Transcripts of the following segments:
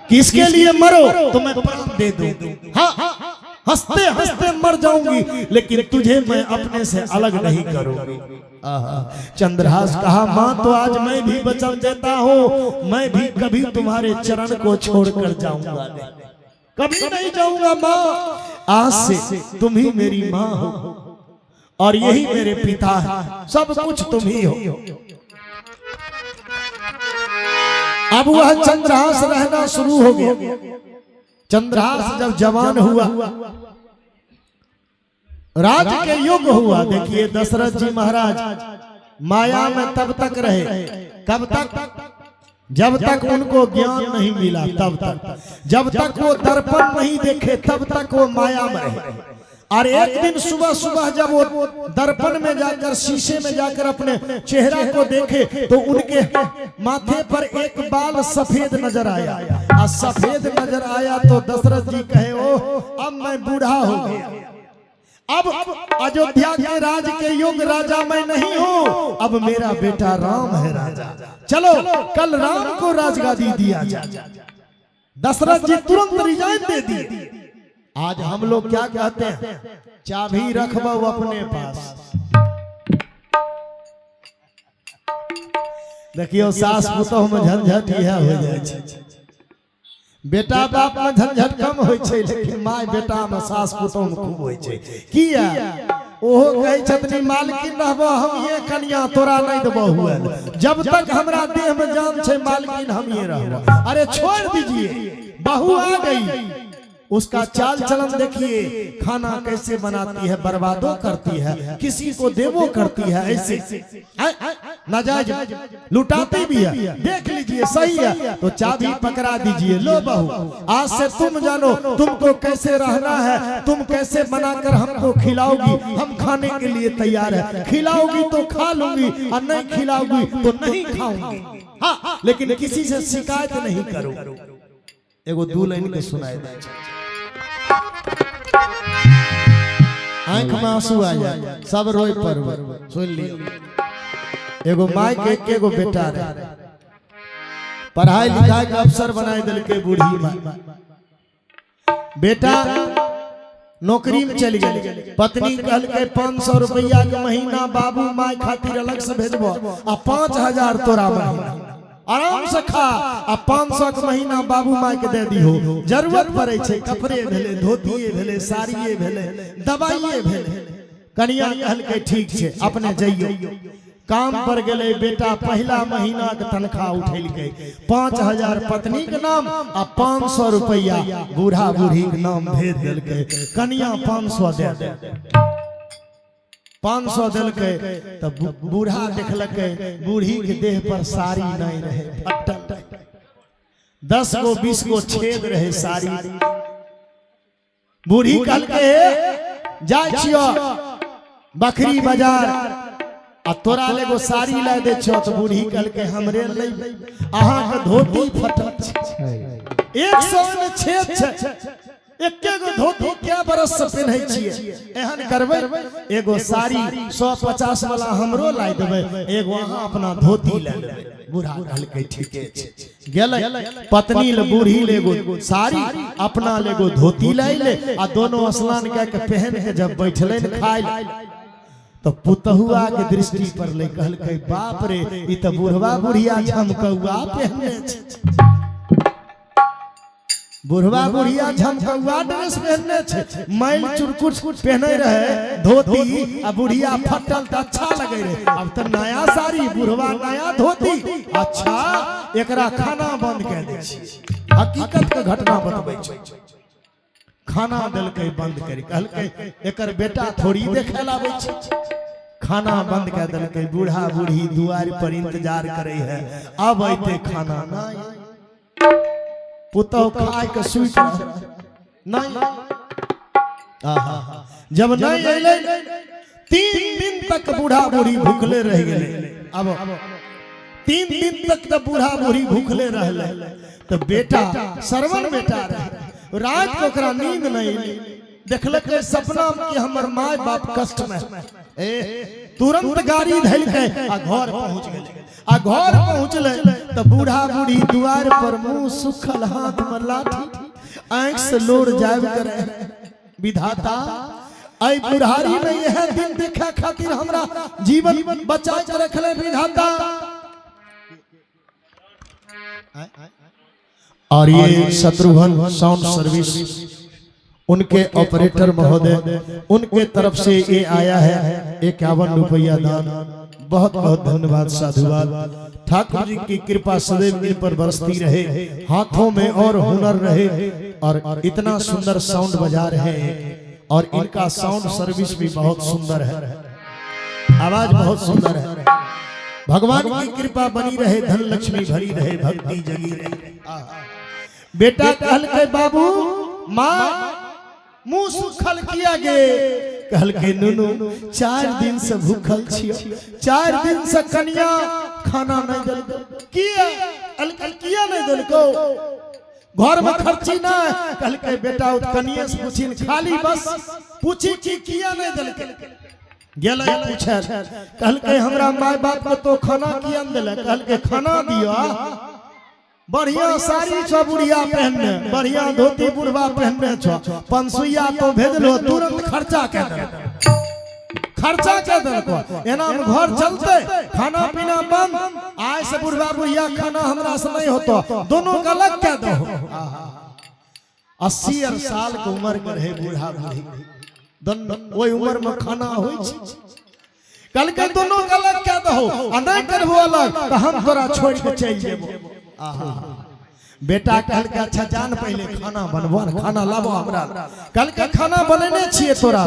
किसके लिए मरो तो मैं प्राण दे दूं, हाँ हंसते हंसते मर जाऊंगी, लेकिन तुझे मैं अपने से अलग नहीं करूंगी। चंद्रहास कहा, माँ तो आज मैं भी वचन देता हूँ, मैं भी कभी तुम्हारे चरण को छोड़कर जाऊंगा नहीं, कभी नहीं जाऊंगा माँ। आज से तुम ही मेरी माँ हो और यही मेरे पिता है, सब कुछ तुम ही हो। अब वह चंद्रहास रहना शुरू हो गया। चंद्रहास जब जवान हुआ, राज के युग हुआ। देखिए दशरथ जी महाराज माया में तब तक रहे, कब तक? जब तक उनको ज्ञान नहीं मिला, तब तक, जब तक वो दर्पण नहीं देखे तब तक वो माया में रहे। और एक दिन सुबह सुबह जब वो दर्पण में जाकर, शीशे में जाकर अपने चेहरा को देखे तो उनके माथे पर एक बाल सफेद नजर आया। और सफेद नजर आया तो दशरथ जी कहे, ओह अब मैं बूढ़ा हो गया, अब अयोध्या के राज के युग राजा मैं नहीं हूँ, अब मेरा बेटा राम है राजा, चलो कल राम को राजगादी दिया जाए। दशरथ जी तुरंत रिजाइन दे दिए। आज हम लोग क्या कहते हैं, चाबी रखबो अपने पास। देखियो सास पुतोह में झंझट यह हो जाए, बेटा बाप में झंझट कम होय छै, लेकिन माय बेटा में सास पुतोह में खूब होय छै। किया? ओहो कहे छथिन मालकिन रहबो हम ये कन्या तोरा नहीं देबो हुए, जब तक हमरा देह में जान छै मालकिन हम ये रहबो। अरे छोड़ दीजिए, बहू आ गई, उसका चाल चलन देखिए, खाना कैसे बनाती है, बर्बादो करती है, किसी को देवो करती है, ऐसे नाजायज लुटाती भी है। देख लीजिए सही है तो चाबी पकड़ा दीजिए, लो बहू आज से तुम जानो तुमको कैसे रहना है, तुम कैसे बनाकर हमको खिलाओगी, हम खाने के लिए तैयार है, खिलाओगी तो खा लूंगी और नहीं खिलाओगी तो नहीं खाऊंगी, हाँ लेकिन किसी से शिकायत नहीं करूंगी। एगो दू लाइन के सुनाए दे, आंख में आंसू आ जाए, सब रोए पर सुन लियो। एगो माई के एक एगो बेटा रहे, पढ़ाई लिखाई का अफसर बनाए दिल के बूढ़ी माँ, बेटा नौकरी में चली गई, पत्नी कहल के 500 रुपया के महीना बाबू माई खातिर अलग से भेजबो आ 5000 तोरा महीना आराम से खा, आ 500 के महीना बाबू माई के दे दिहो, जरूरत पड़े छे कपड़े भेले, धोतिए भेले, साड़िए भेले, दवाइए भेले। कन्या कहल के ठीक छे अपने जइयो। काम पर गए बेटा, पहला महीना के तनख्वाह उठेल के 5000 पत्नी के नाम आ 500 रुपया बूढ़ा बूढ़ी के नाम भेज दिल के। कन्या 500 दे 500 दिल के, तब बूढ़ा देखलके बूढ़ी के देह पर साड़ी नहीं रहे, फटल 10 गो 20 गो छेद रहे साड़ी। बूढ़ी कहल के जाय छियो बकरी बाजार आ तोरा लेगो साड़ी ला दे छो, तो बूढ़ी कहल के हमरे ले अहाँ के धोती फटल छै, 100 में छेद छै, एके गो धोती क्या बरस से पहनै छियै, एहन करबै एगो साड़ी 150 वाला हमरो ला देबै, एगो अहाँ अपना धोती ले लेबै। बूढ़ा कहल के ठीके छै, गेलै पत्नी ले बूढ़ी ले एगो साड़ी, अपना ले एगो धोती ले ले आ दोनों स्नान के पहन के जब बैठले न खाय तो पुतहुआ के दृष्टि पर ले कहल के बाप रे ई त बुढ़वा बुढ़िया झमकौआ पहनने छै, बुढ़वा बुढ़िया झमकौआ ड्रेस पहनने छे, मैल चुरकुट पहने रहे धोती आ बुढ़िया फटल त अच्छा लगे रहे। अब त नया साड़ी बुढ़वा नया धोती, अच्छा एकरा खाना बंद कर दे छी, हकीकत के घटना बतबै छै। खाना दिल के बंद करी, कहल के एकर बेटा थोड़ी देखे लाबै छै, खाना बंद कर दिल के। बूढ़ा बूढ़ी दुआर पर इंतजार करे है, अब अइते खाना नहीं, पुतौ खाए के सुइत नहीं, जब नहीं अइले 3 दिन तक बूढ़ा बूढ़ी भूखले रह गेले। अब 3 दिन तक तो बूढ़ा बूढ़ी भूखले रहले, तो बेटा सरवन बेटा रहे, रात को ओकरा नींद नहीं देखल के सपना में कि हमर माय बाप कष्ट में, तुरंत गाड़ी धैल के आ घर पहुंच गए। आ घर पहुंचले तो बूढ़ा बूढ़ी द्वार पर मुंह सुखल हाथ में लाठी आंख से लोर जाब करे। विधाता आई बुढ़ारी में यह दिन देखा खातिर हमरा जीवन बचा के रखले विधाता। और ये शत्रुघ्न साउंड सर्विस उनके ऑपरेटर महोदय उनके तरफ से ये आया है 51 रुपया दान। बहुत बहुत धन्यवाद, साधुवाद। ठाकुर जी की कृपा सदैव इन पर बरसती रहे, हाथों में और हुनर रहे और इतना सुंदर साउंड बजा रहे हैं। और इनका साउंड सर्विस भी बहुत सुंदर है, आवाज बहुत सुंदर है। भगवान की कृपा बनी रहे, धन लक्ष्मी भरी रहे, भक्ति जगी रहे। बेटा कहल के बाबू माँ मुंह सुखल किया गे, कहल के नुनु 4 दिन से भूखल छियो, 4 दिन से कन्या खाना नहीं देलको। किया किया नहीं देलको, घर में खर्ची ना। कहल के बेटा कन्या से पूछिन, खाली बस पूछी कि किया नहीं देलके। गेले पूछे, कहल के हमरा माय बाप के तो खाना किया देले। कहल के खाना दियो, बढ़िया साड़ी छो बुढ़िया पहनने, बढ़िया धोती बुढ़वा पहनने छो, पंसुइया तो भेजलो, तुरंत खर्चा के दे, खर्चा के दे। एना में घर चलते, खाना पीना बंद, आय से बुढ़वा बुढ़िया खाना हमरा से नहीं होतो, दोनों का अलग के दो। 80 साल के उम्र के रहे बूढ़ा बूढ़ी, वही उम्र में खाना होई छै। कल के दोनों का अलग के दो, आ नहीं करबो अलग तो हम तोरा छोड़ के चल जेबो। बेटा कहल के अच्छा जान पहले खाना बनबो, खाना लाबो हमरा। कल के खाना बनेने छिए तोरा,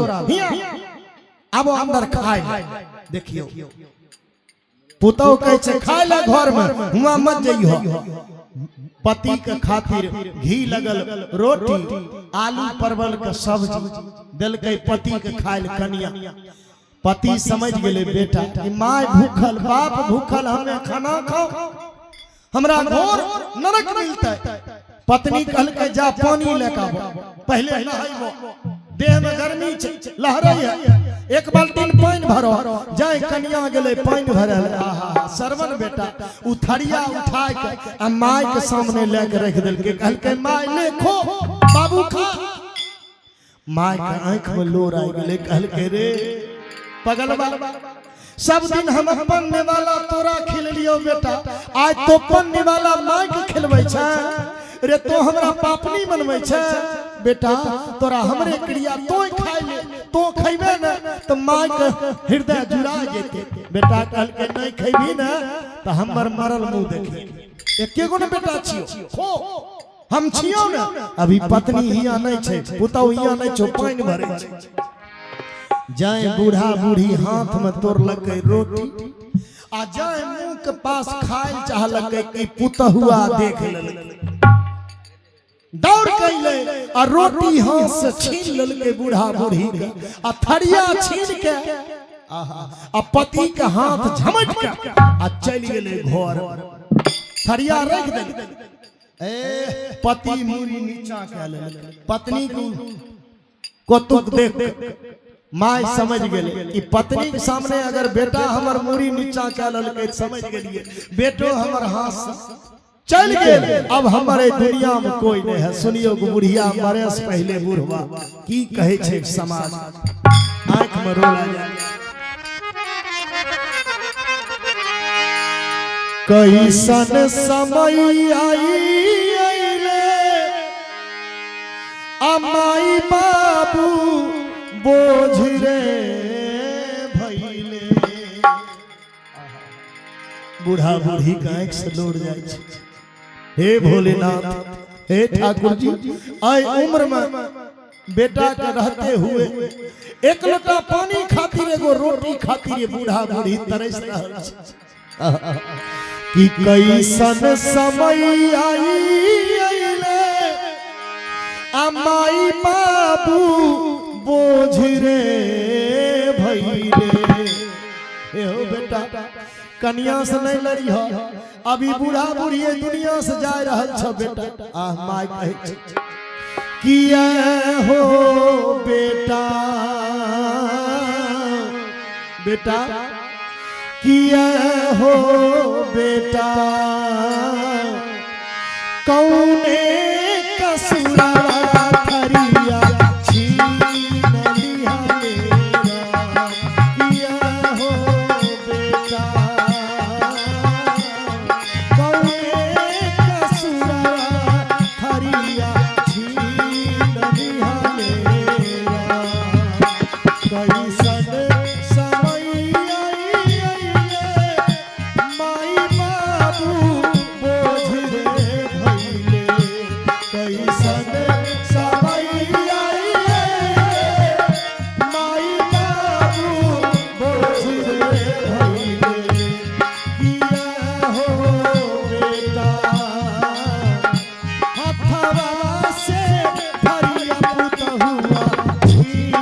आबो अंदर खाए। देखियो पुतौ कहे छे खाए ला घर में, हुआ मत जइहो। पति के खातिर घी लगल रोटी, आलू परवल के सब्जी दिल के पति के खाए ले कन्या। पति समझ गेले बेटा कि माय भूखल, बाप भूखल, हमें खाना खाओ, हमरा घोर नरक मिलता है। पत्नी कहल के जा पानी लेके आबो, पहले नहाइबो, देह में गर्मी छे, लहरै है, 1 बाल्टीन पानी भरो। जाय कन्या गेले पानी भरल, आहा सरवन बेटा उ थरिया उठा के आ माय के सामने लेके रख देल के। कहल के माय ले खो, बाबू खा। माय के आंख में लोर आ गेले। कहल के रे पगलवा, सब दिन हम पन्ने वाला तोरा खिल लियो बेटा, आज तो पन्ने वाला माय के खिलबै छै रे, तो हमरा पापनी बनबै छै बेटा। तोरा हमरे क्रिया तोय खाइ ले, तो खइबे न तो माय के हृदय जुड़ा जेते। बेटा कहल के नहीं खइबी न तो हमर मरल मुंह देखी। एके गो न बेटा छियो, खो हम छियो न। अभी पत्नी हिया नहीं छै, पुतौ हिया नहीं छो, पानी भरे छै। जाए बूढ़ा बूढ़ी हाथ में तोड़ लगे रोटी, आ जाए मुंह के पास खाए चाह लगे कि पुतहुआ देख ले, दौड़ कैले आ रोटी हाथ से छीन ललके बूढ़ा बूढ़ी के, आ थरिया छीन के आ पति के हाथ झमट के आ चल गेले घर। थरिया रख दे, पति मुरी नीचा के ले, पत्नी को तुक देख माय समझ गेले कि पत्नी के सामने अगर बेटा हमर मुरी नीचा के ललके, समझ गेलिए बेटो हमर हाथ चल गेल, अब हमारे दुनिया में कोई नहीं है। सुनियो बुढ़िया मरे से पहले बुढ़वा की कहे छे समाज, आंख में रोला जाए। कैसन समय आईले अमाई बाबू बोझ रे भइले। बूढ़ा बूढ़ी का आंख से लोड़ जाए छे। हे भोलेनाथ, हे ठाकुर जी, आय उम्र में बेटा के रहते हुए 1 लोटा पानी खातिर, एगो रोटी खातिर बूढ़ा बूढ़ी तरस रहल छे। कि कैसन समय आईले अमाई बाबू बोझ रे भइले। हो बेटा कन्या से नहीं लड़ी हो, अभी बूढ़ा बूढ़ी दुनिया से जा रहल छ बेटा। आह माय कहे किया हो बेटा बेटा किया हो बेटा कौने कसुरा थरिया छीन लिया मेरा किया हो बेटा कौने कसुरा थरिया छीन लिया मेरा कैसन समय माई बाबू बोझ रे भैले कैसन समय माई बाबू बोझ रे भैले किया हो बेटा हथवा से धरिया पुतहुआ छीन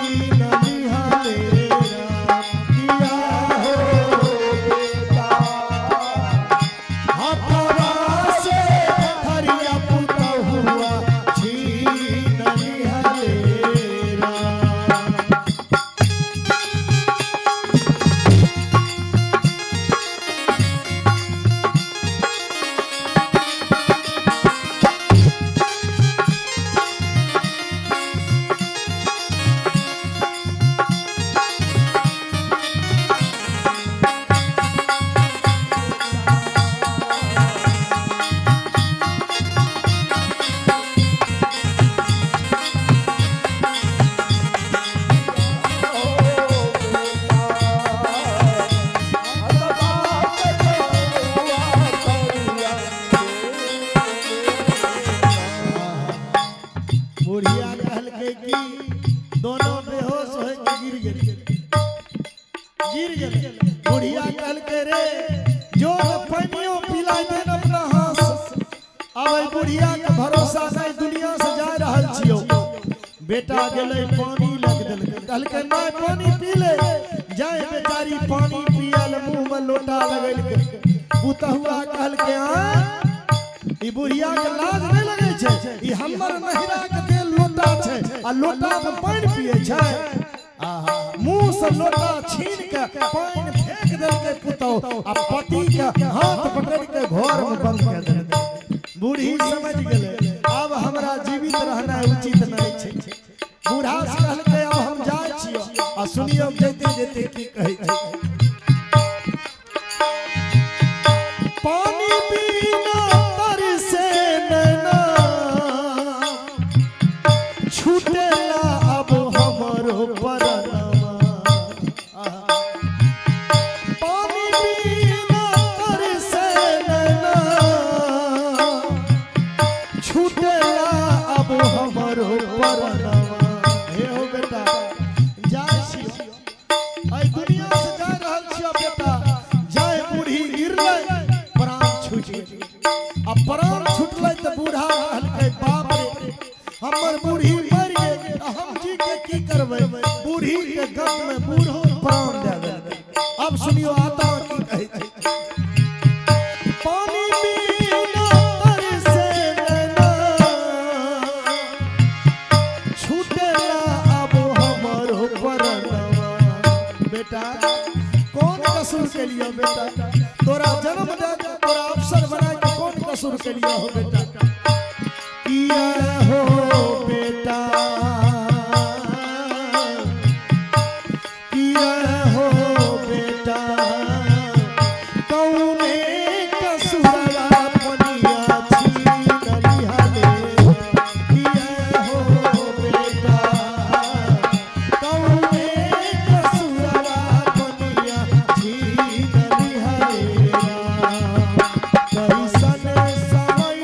लिया मेरा किया हो बेटा हथवा से धरिया पुतहुआ छीन लिया मेरा बुढ़िया कहल के कि दोनों बेहोश हो के गिर गेल बुढ़िया कहल के रे जो पानियों पिला देन अपना हाथ अब बुढ़िया के भरोसा नहीं दुनिया से जा रहल छियो बेटा गेले पानी लग देल कहल के माय पानी पी ले जाए बेचारी पानी पियल मुंह में लोटा लगल के पुतहुआ कहल के ई बुढ़िया के लाज नहीं लगे छे ई हमर नहिरा के देल लोटा छे आ लोटा में पानी पिए छे आहा मुंह से लोटा छीन के पानी फेंक देल के पुतौ आ पति के हाथ पकड़ के घर में बंद कर देल बूढ़ी समझ गेले अब हमरा जीवित रहना उचित नहीं छे बूढ़ा से कहल के अब हम जाय छियो आ सुनियो जैते जैते की कहै छै पानी बिना तरसे नैना छूटेला अब हमरो परनवा पानी बिना तरसे नैना छूटेला अब हमरो परनवा हे हो बेटा जाय छियो आई दुनिया से जा रहल छियो बेटा जाय बूढ़ी गिरले प्राण छूट गेल आ प्राण छूटले त बूढ़ा कहल के बाप रे हमर बूढ़ी मर गेल हम जी के की करबै बूढ़ी के गम में बूढ़ो प्राण दे देल अब सुनियो आता की कहै छै पानी बिना तरसे नैना छूटेला अब हमरो परनवा बेटा कौन कसूर के लिए बेटा तोरा जन्म दे के तोरा अवसर बना के कौन कसूर के लिए हो बेटा किया हो बेटा किया हो बेटा कौने कसुरा पनिया छीन लिया मेरा किया हो बेटा कौने कसुरा पनिया छीन लिया मेरा कैसन समय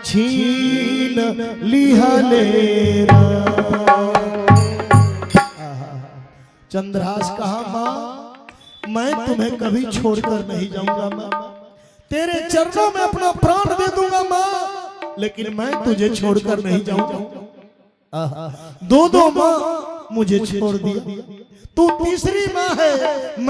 छीन लिया लेरा। चंद्रहास कहा माँ मैं तुम्हें कभी छोड़कर नहीं जाऊंगा माँ, तेरे चरणों में अपना प्राण दे दूंगा माँ, लेकिन मैं तुझे छोड़कर नहीं जाऊंगा। दो माँ मुझे छोड़ दिया, तू तीसरी माँ है, मैं